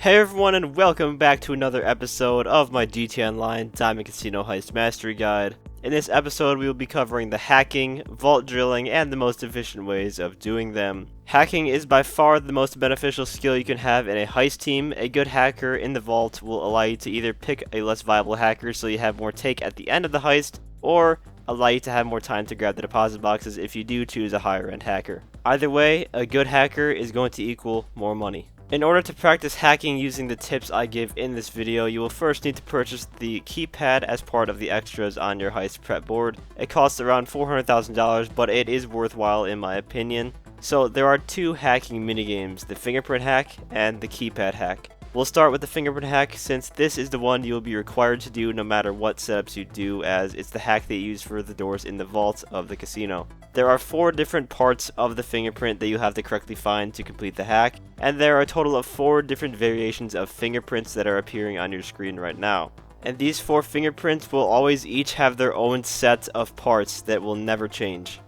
Hey everyone, and welcome back to another episode of my GTA Online Diamond Casino Heist Mastery Guide. In this episode we will be covering the hacking, vault drilling, and the most efficient ways of doing them. Hacking is by far the most beneficial skill you can have in a heist team. A good hacker in the vault will allow you to either pick a less viable hacker so you have more take at the end of the heist, or allow you to have more time to grab the deposit boxes if you do choose a higher end hacker. Either way, a good hacker is going to equal more money. In order to practice hacking using the tips I give in this video, you will first need to purchase the Keypad as part of the extras on your heist prep board. It costs around $400,000, but it is worthwhile in my opinion. So there are two hacking minigames, the Fingerprint hack and the Keypad hack. We'll start with the Fingerprint hack since this is the one you will be required to do no matter what setups you do, as it's the hack they use for the doors in the vault of the casino. There are 4 different parts of the fingerprint that you have to correctly find to complete the hack, and there are a total of 4 different variations of fingerprints that are appearing on your screen right now. And these 4 fingerprints will always each have their own set of parts that will never change.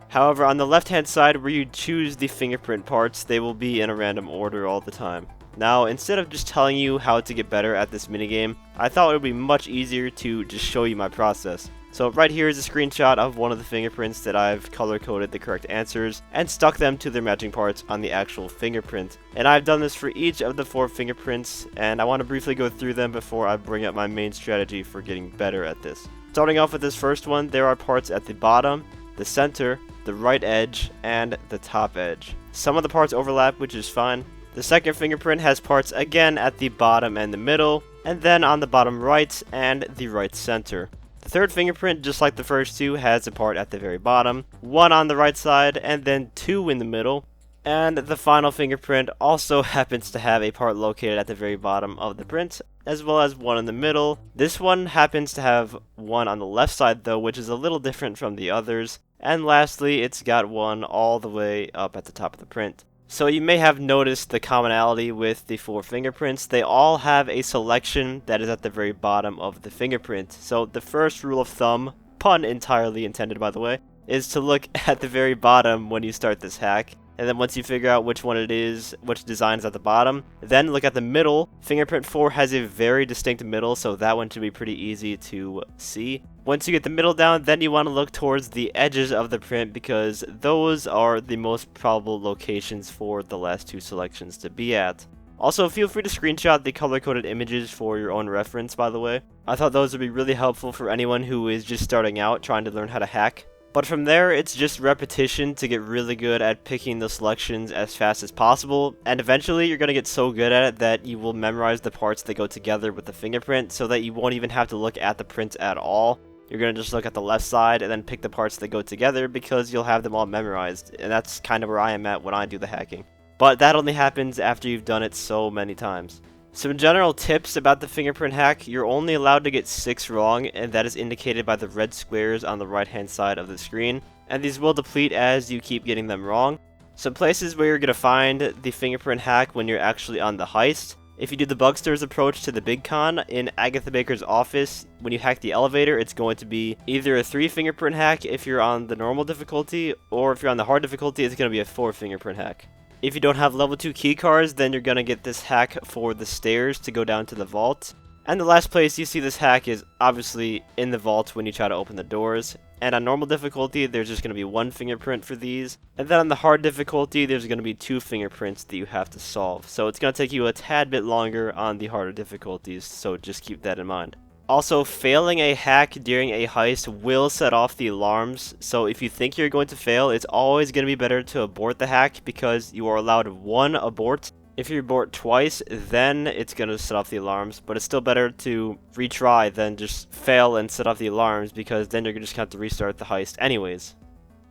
However, on the left hand side where you choose the fingerprint parts, they will be in a random order all the time. Now, instead of just telling you how to get better at this minigame, I thought it would be much easier to just show you my process. So right here is a screenshot of one of the fingerprints that I've color-coded the correct answers and stuck them to their matching parts on the actual fingerprint. And I've done this for each of the 4 fingerprints, and I want to briefly go through them before I bring up my main strategy for getting better at this. Starting off with this first one, there are parts at the bottom, the center, the right edge, and the top edge. Some of the parts overlap, which is fine. The second fingerprint has parts again at the bottom and the middle, and then on the bottom right and the right center. The third fingerprint, just like the first 2, has a part at the very bottom, 1 on the right side, and then 2 in the middle. And the final fingerprint also happens to have a part located at the very bottom of the print, as well as 1 in the middle. This one happens to have 1 on the left side though, which is a little different from the others. And lastly, it's got 1 all the way up at the top of the print. So you may have noticed the commonality with the 4 fingerprints. They all have a selection that is at the very bottom of the fingerprint. So the first rule of thumb, pun entirely intended by the way, is to look at the very bottom when you start this hack. And then once you figure out which one it is, which design is at the bottom, then look at the middle. Fingerprint 4 has a very distinct middle, so that one should be pretty easy to see. Once you get the middle down, then you want to look towards the edges of the print because those are the most probable locations for the last 2 selections to be at. Also, feel free to screenshot the color-coded images for your own reference, by the way. I thought those would be really helpful for anyone who is just starting out trying to learn how to hack. But from there, it's just repetition to get really good at picking the selections as fast as possible, and eventually you're going to get so good at it that you will memorize the parts that go together with the fingerprint so that you won't even have to look at the print at all. You're going to just look at the left side and then pick the parts that go together because you'll have them all memorized, and that's kind of where I am at when I do the hacking. But that only happens after you've done it so many times. Some general tips about the fingerprint hack: you're only allowed to get 6 wrong, and that is indicated by the red squares on the right hand side of the screen, and these will deplete as you keep getting them wrong. Some places where you're going to find the fingerprint hack when you're actually on the heist: if you do the Bugsters approach to the Big Con in Agatha Baker's office, when you hack the elevator, it's going to be either a 3 fingerprint hack if you're on the normal difficulty, or if you're on the hard difficulty, it's going to be a 4 fingerprint hack. If you don't have level 2 keycards, then you're going to get this hack for the stairs to go down to the vault. And the last place you see this hack is obviously in the vault when you try to open the doors. And on normal difficulty, there's just going to be 1 fingerprint for these. And then on the hard difficulty, there's going to be 2 fingerprints that you have to solve. So it's going to take you a tad bit longer on the harder difficulties, so just keep that in mind. Also, failing a hack during a heist will set off the alarms, so if you think you're going to fail, it's always going to be better to abort the hack because you are allowed 1 abort. If you abort twice, then it's going to set off the alarms, but it's still better to retry than just fail and set off the alarms because then you're just going to have to restart the heist anyways.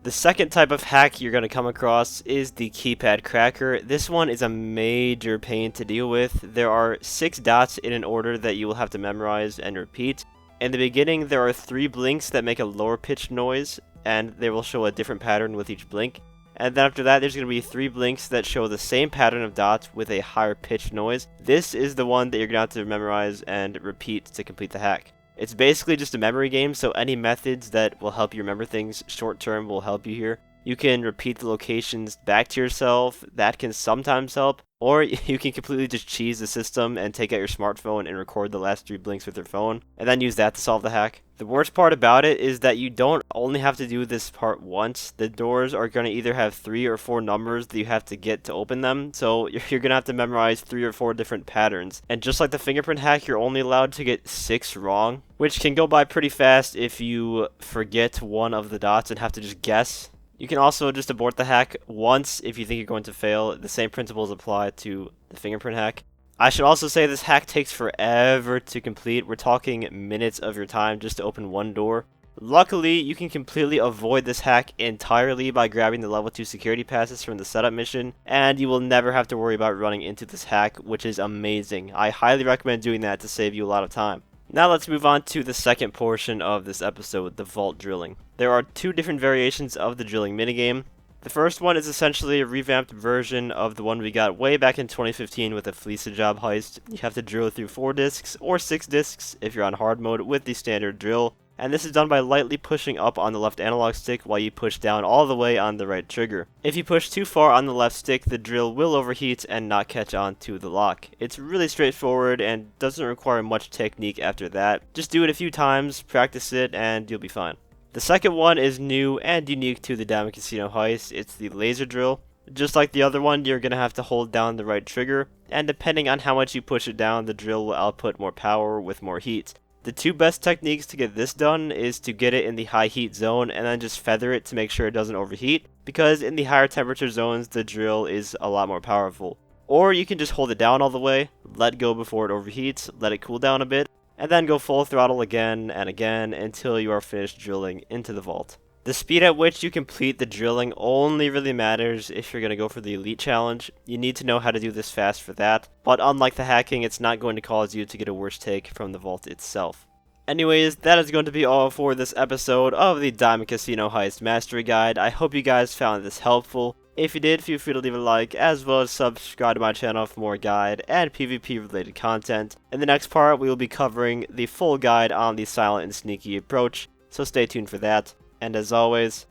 The second type of hack you're going to come across is the Keypad cracker. This one is a major pain to deal with. There are 6 dots in an order that you will have to memorize and repeat. In the beginning, there are 3 blinks that make a lower pitched noise, and they will show a different pattern with each blink. And then after that, there's going to be 3 blinks that show the same pattern of dots with a higher pitched noise. This is the one that you're going to have to memorize and repeat to complete the hack. It's basically just a memory game, so any methods that will help you remember things short term will help you here. You can repeat the locations back to yourself, that can sometimes help, Or you can completely just cheese the system and take out your smartphone and record the last 3 blinks with your phone, and then use that to solve the hack. The worst part about it is that you don't only have to do this part once. The doors are going to either have 3 or 4 numbers that you have to get to open them, so you're going to have to memorize 3 or 4 different patterns. And just like the fingerprint hack, you're only allowed to get 6 wrong, which can go by pretty fast if you forget one of the dots and have to just guess. You can also just abort the hack once if you think you're going to fail. The same principles apply to the fingerprint hack. I should also say this hack takes forever to complete. We're talking minutes of your time just to open one door. Luckily, you can completely avoid this hack entirely by grabbing the level 2 security passes from the setup mission, and you will never have to worry about running into this hack, which is amazing. I highly recommend doing that to save you a lot of time. Now let's move on to the second portion of this episode, the vault drilling. There are 2 different variations of the drilling minigame. The first one is essentially a revamped version of the one we got way back in 2015 with the Fleece Job heist. You have to drill through 4 discs or 6 discs if you're on hard mode with the standard drill. And this is done by lightly pushing up on the left analog stick while you push down all the way on the right trigger. If you push too far on the left stick, the drill will overheat and not catch on to the lock. It's really straightforward and doesn't require much technique after that. Just do it a few times, practice it, and you'll be fine. The second one is new and unique to the Diamond Casino Heist. It's the laser drill. Just like the other one, you're going to have to hold down the right trigger, and depending on how much you push it down, the drill will output more power with more heat. The 2 best techniques to get this done is to get it in the high heat zone and then just feather it to make sure it doesn't overheat, because in the higher temperature zones the drill is a lot more powerful. Or you can just hold it down all the way, let go before it overheats, let it cool down a bit, and then go full throttle again and again until you are finished drilling into the vault. The speed at which you complete the drilling only really matters if you're going to go for the Elite Challenge. You need to know how to do this fast for that, but unlike the hacking, it's not going to cause you to get a worse take from the vault itself. Anyways, that is going to be all for this episode of the Diamond Casino Heist Mastery Guide. I hope you guys found this helpful. If you did, feel free to leave a like, as well as subscribe to my channel for more guide and PvP related content. In the next part, we will be covering the full guide on the silent and sneaky approach, so stay tuned for that. And as always,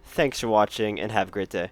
thanks for watching and have a great day.